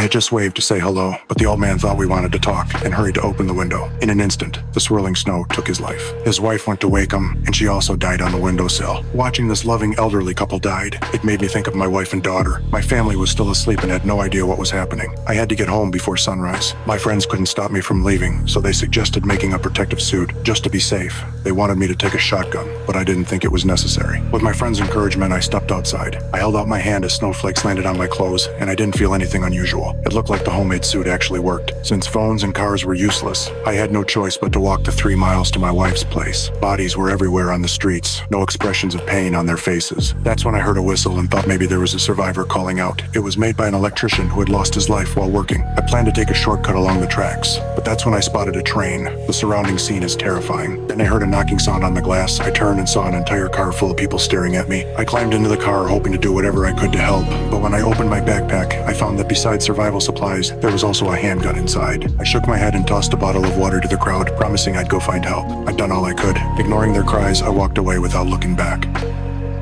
I had just waved to say hello, but the old man thought we wanted to talk and hurried to open the window. In an instant, the swirling snow took his life. His wife went to wake him, and she also died on the windowsill. Watching this loving elderly couple died, it made me think of my wife and daughter. My family was still asleep and had no idea what was happening. I had to get home before sunrise. My friends couldn't stop me from leaving, so they suggested making a protective suit just to be safe. They wanted me to take a shotgun, but I didn't think it was necessary. With my friend's encouragement, I stepped outside. I held out my hand as snowflakes landed on my clothes, and I didn't feel anything unusual. It looked like the homemade suit actually worked. Since phones and cars were useless, I had no choice but to walk the 3 miles to my wife's place. Bodies were everywhere on the streets, no expressions of pain on their faces. That's when I heard a whistle and thought maybe there was a survivor calling out. It was made by an electrician who had lost his life while working. I planned to take a shortcut along the tracks, but that's when I spotted a train. The surrounding scene is terrifying. Then I heard a knocking sound on the glass. I turned and saw an entire car full of people staring at me. I climbed into the car hoping to do whatever I could to help, but when I opened my backpack, I found that besides survival supplies, there was also a handgun inside. I shook my head and tossed a bottle of water to the crowd, promising I'd go find help. I'd done all I could. Ignoring their cries, I walked away without looking back.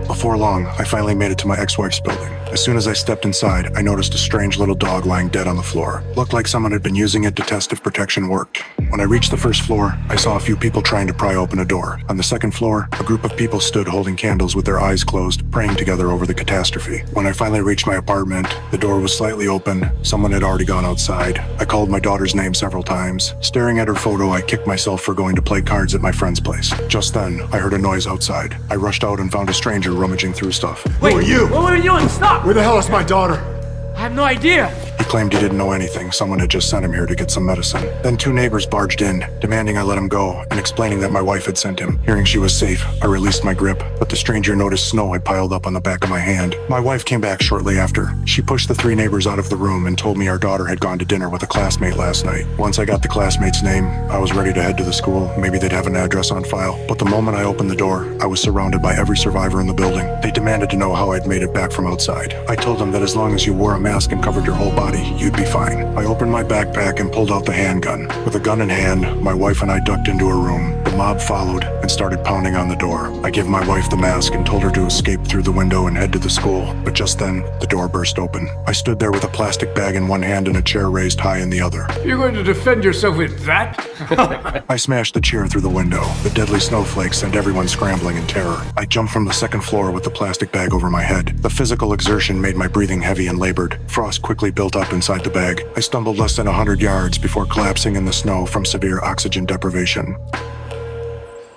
Before long, I finally made it to my ex-wife's building. As soon as I stepped inside, I noticed a strange little dog lying dead on the floor. Looked like someone had been using it to test if protection worked. When I reached the first floor, I saw a few people trying to pry open a door. On the second floor, a group of people stood holding candles with their eyes closed, praying together over the catastrophe. When I finally reached my apartment, the door was slightly open. Someone had already gone outside. I called my daughter's name several times. Staring at her photo, I kicked myself for going to play cards at my friend's place. Just then, I heard a noise outside. I rushed out and found a stranger rummaging through stuff. Wait, Who are you? What were you doing? Stop! Where the hell is my daughter? I have no idea. He claimed he didn't know anything. Someone had just sent him here to get some medicine. Then 2 neighbors barged in, demanding I let him go and explaining that my wife had sent him. Hearing she was safe, I released my grip, but the stranger noticed snow had piled up on the back of my hand. My wife came back shortly after. She pushed the 3 neighbors out of the room and told me our daughter had gone to dinner with a classmate last night. Once I got the classmate's name, I was ready to head to the school. Maybe they'd have an address on file. But the moment I opened the door, I was surrounded by every survivor in the building. They demanded to know how I'd made it back from outside. I told them that as long as you wore a mask and covered your whole body, you'd be fine. I opened my backpack and pulled out the handgun. With a gun in hand, my wife and I ducked into her room. The mob followed and started pounding on the door. I gave my wife the mask and told her to escape through the window and head to the school. But just then, the door burst open. I stood there with a plastic bag in one hand and a chair raised high in the other. You're going to defend yourself with that? I smashed the chair through the window. The deadly snowflakes sent everyone scrambling in terror. I jumped from the second floor with the plastic bag over my head. The physical exertion made my breathing heavy and labored. Frost quickly built up inside the bag. I stumbled less than 100 yards before collapsing in the snow from severe oxygen deprivation.